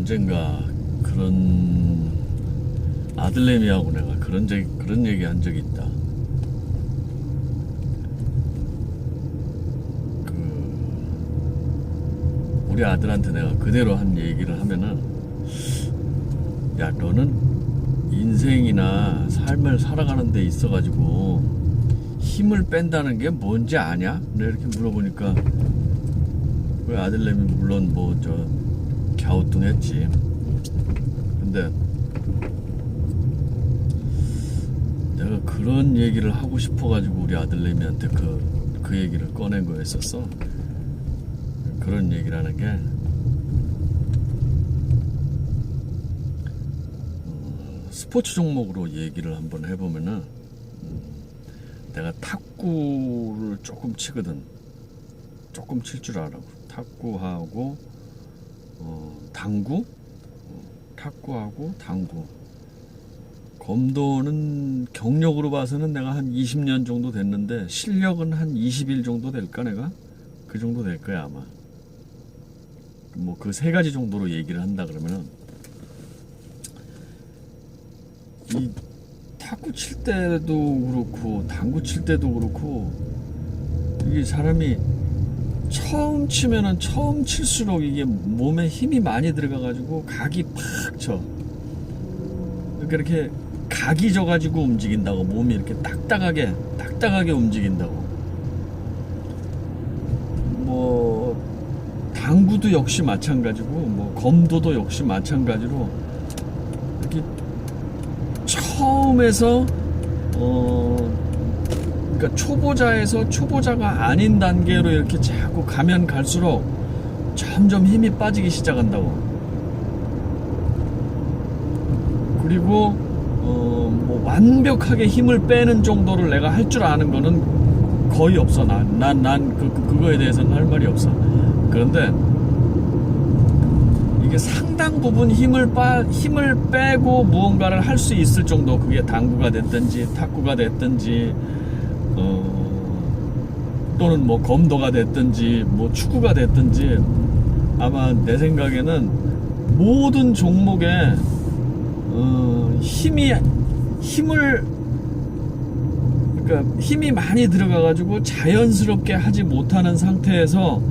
언젠가 그런 아들내미하고 내가 그런 얘기 한 적이 있다. 우리 아들한테 내가 그대로 한 얘기를 하면은, 야, 너는 인생이나 삶을 살아가는 데 있어가지고 힘을 뺀다는 게 뭔지 아냐? 내가 이렇게 물어보니까 우리 아들내미 물론 갸우뚱했지. 근데 내가 그런 얘기를 하고 싶어가지고 우리 아들내미한테 그 얘기를 꺼낸 거였었어. 그런 얘기라는 게 스포츠 종목으로 얘기를 한번 해보면은, 내가 탁구를 조금 치거든. 조금 칠 줄 알아. 탁구하고 당구, 탁구하고 당구. 검도는 경력으로 봐서는 내가 한 20년 정도 됐는데 실력은 한 20일 정도 될까 내가? 그 정도 될 거야 아마. 뭐 그 세 가지 정도로 얘기를 한다 그러면은, 이 탁구 칠 때도 그렇고 당구 칠 때도 그렇고, 이게 사람이 처음 치면은 처음 칠수록 이게 몸에 힘이 많이 들어가 가지고 각이 팍 쳐. 그러니까 이렇게 각이 져 가지고 움직인다고, 몸이 이렇게 딱딱하게 움직인다고. 뭐 당구도 역시 마찬가지고, 뭐 검도도 역시 마찬가지로, 이렇게 처음에서 그러니까 초보자에서 초보자가 아닌 단계로 이렇게 자꾸 가면 갈수록 점점 힘이 빠지기 시작한다고. 그리고 뭐 완벽하게 힘을 빼는 정도를 내가 할 줄 아는 거는 거의 없어. 그거에 대해서는 할 말이 없어. 그런데 이게 상당 부분 힘을 빼고 무언가를 할 수 있을 정도, 그게 당구가 됐든지 탁구가 됐든지 또는 뭐 검도가 됐든지 뭐 축구가 됐든지, 아마 내 생각에는 모든 종목에 힘이 많이 들어가 가지고 자연스럽게 하지 못하는 상태에서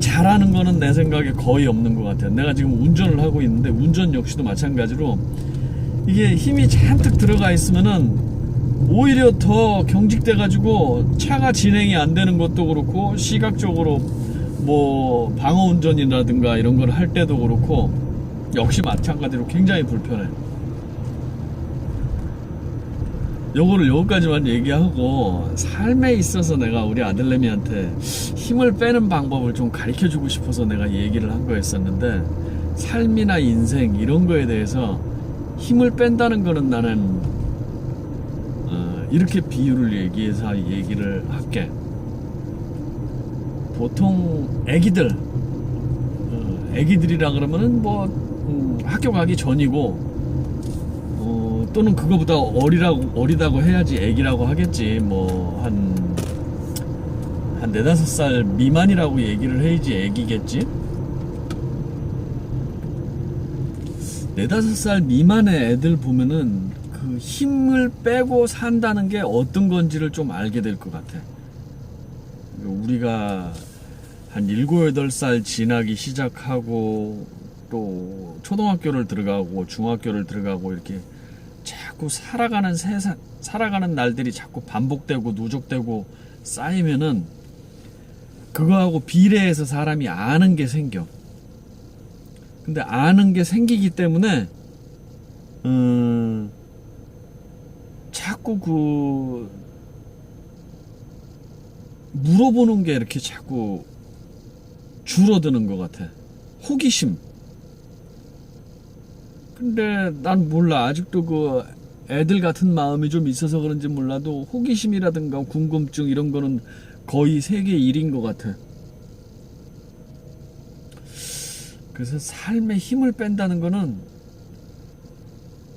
잘하는 거는 내 생각에 거의 없는 것 같아요. 내가 지금 운전을 하고 있는데 운전 역시도 마찬가지로, 이게 힘이 잔뜩 들어가 있으면은 오히려 더 경직돼 가지고 차가 진행이 안 되는 것도 그렇고, 시각적으로 뭐 방어 운전이라든가 이런 걸 할 때도 그렇고 역시 마찬가지로 굉장히 불편해. 요거를 여기까지만 얘기하고, 삶에 있어서 내가 우리 아들내미한테 힘을 빼는 방법을 좀 가르쳐 주고 싶어서 내가 얘기를 한 거였었는데, 삶이나 인생 이런 거에 대해서 힘을 뺀다는 거는 나는 이렇게 비유를 얘기해서 얘기를 할게. 보통 애기들이라 그러면은 뭐 학교 가기 전이고, 또는 그거보다 어리다고 해야지 애기라고 하겠지. 뭐 한 4-5살 미만이라고 얘기를 해야지 애기겠지. 4-5살 미만의 애들 보면은 그 힘을 빼고 산다는 게 어떤 건지를 좀 알게 될 것 같아. 우리가 한 7-8살 지나기 시작하고, 또 초등학교를 들어가고 중학교를 들어가고, 이렇게 자꾸 살아가는 날들이 자꾸 반복되고 누적되고 쌓이면은 그거하고 비례해서 사람이 아는 게 생겨. 근데 아는 게 생기기 때문에 자꾸 물어보는 게 이렇게 자꾸 줄어드는 것 같아. 호기심. 근데 난 몰라. 아직도 애들 같은 마음이 좀 있어서 그런지 몰라도 호기심이라든가 궁금증 이런 거는 거의 세계 1인 것 같아. 그래서 삶에 힘을 뺀다는 거는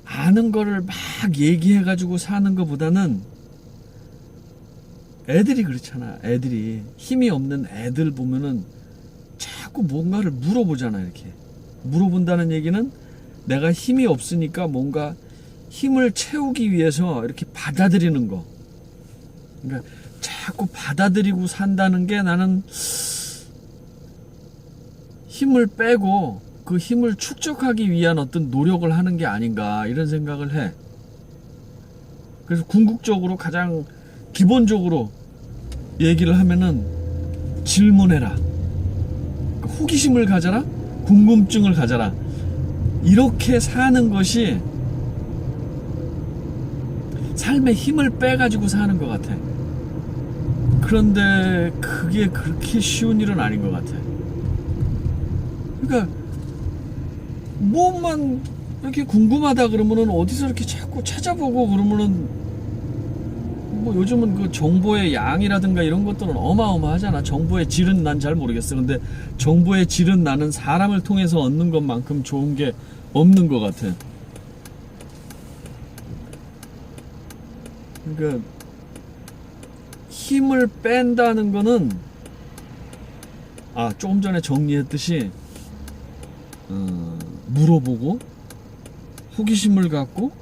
아는 거를 막 얘기해가지고 사는 것보다는, 애들이 그렇잖아. 애들이 힘이 없는 애들 보면은 자꾸 뭔가를 물어보잖아. 이렇게 물어본다는 얘기는 내가 힘이 없으니까 뭔가 힘을 채우기 위해서 이렇게 받아들이는 거. 그러니까 자꾸 받아들이고 산다는 게 나는 힘을 빼고 그 힘을 축적하기 위한 어떤 노력을 하는 게 아닌가 이런 생각을 해. 그래서 궁극적으로 가장 기본적으로 얘기를 하면은 질문해라. 호기심을 가져라. 궁금증을 가져라. 이렇게 사는 것이 삶의 힘을 빼가지고 사는 것 같아. 그런데 그게 그렇게 쉬운 일은 아닌 것 같아. 그러니까 뭐만 이렇게 궁금하다 그러면은 어디서 이렇게 자꾸 찾아보고 그러면은 뭐 요즘은 그 정보의 양이라든가 이런 것들은 어마어마하잖아. 정보의 질은 난 잘 모르겠어. 근데 정보의 질은 나는 사람을 통해서 얻는 것만큼 좋은 게 없는 것 같아. 그러니까 힘을 뺀다는 거는 조금 전에 정리했듯이 물어보고 호기심을 갖고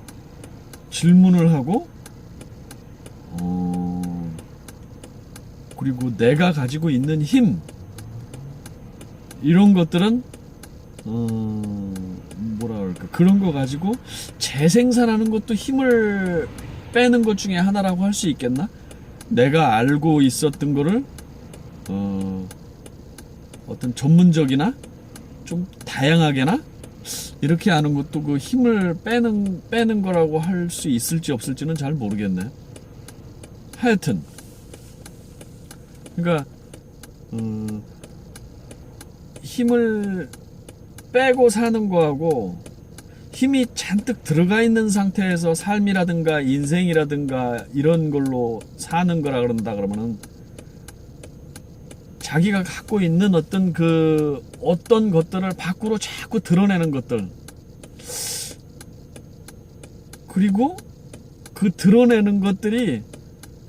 질문을 하고 그리고 내가 가지고 있는 힘 이런 것들은 뭐라 그럴까 그런 거 가지고 재생산하는 것도 힘을 빼는 것 중에 하나라고 할 수 있겠나? 내가 알고 있었던 거를 어떤 전문적이나 좀 다양하게나 이렇게 아는 것도 그 힘을 빼는 거라고 할 수 있을지 없을지는 잘 모르겠네. 하여튼 그러니까 힘을 빼고 사는 거하고 힘이 잔뜩 들어가 있는 상태에서 삶이라든가 인생이라든가 이런 걸로 사는 거라 그런다 그러면은 자기가 갖고 있는 어떤 것들을 밖으로 자꾸 드러내는 것들 그리고 그 드러내는 것들이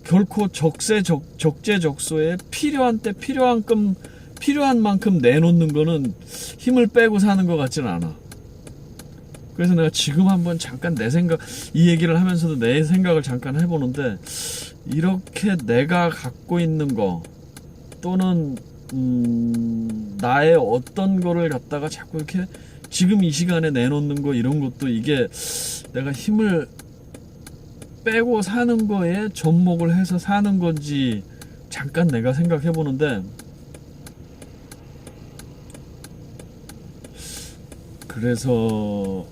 결코 적재적소에 필요한 때 필요한 만큼 내놓는 거는 힘을 빼고 사는 것 같지는 않아. 그래서 내가 지금 한번 잠깐 이 얘기를 하면서도 내 생각을 잠깐 해보는데 이렇게 내가 갖고 있는 거 또는 나의 어떤 거를 갖다가 자꾸 이렇게 지금 이 시간에 내놓는 거 이런 것도 이게 내가 힘을 빼고 사는 거에 접목을 해서 사는 건지 잠깐 내가 생각해 보는데 그래서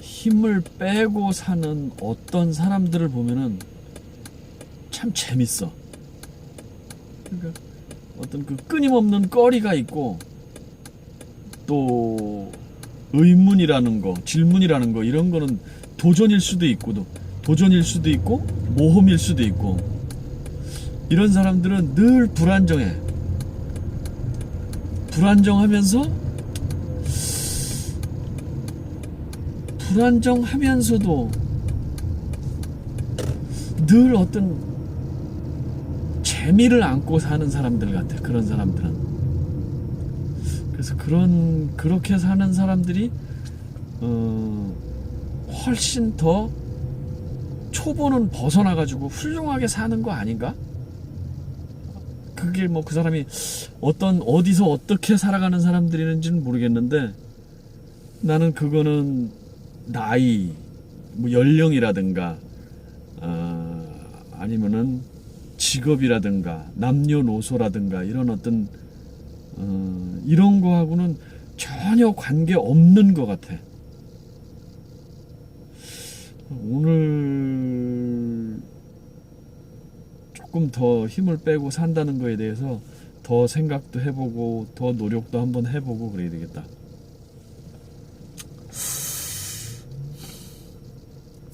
힘을 빼고 사는 어떤 사람들을 보면은 참 재밌어. 그러니까 어떤 그 끊임없는 거리가 있고 또 의문이라는 거, 질문이라는 거 이런 거는 도전일 수도 있고 모험일 수도 있고 이런 사람들은 늘 불안정해. 불안정하면서도 늘 어떤 재미를 안고 사는 사람들 같아. 그런 사람들은. 그래서 그렇게 사는 사람들이 훨씬 더 초보는 벗어나가지고 훌륭하게 사는 거 아닌가? 그게 뭐 그 사람이 어디서 어떻게 살아가는 사람들이는지는 모르겠는데 나는 그거는 나이, 뭐 연령이라든가 아니면은 직업이라든가 남녀노소라든가 이런 어떤 이런 거하고는 전혀 관계 없는 것 같아. 오늘 조금 더 힘을 빼고 산다는 거에 대해서 더 생각도 해보고 더 노력도 한번 해보고 그래야 되겠다.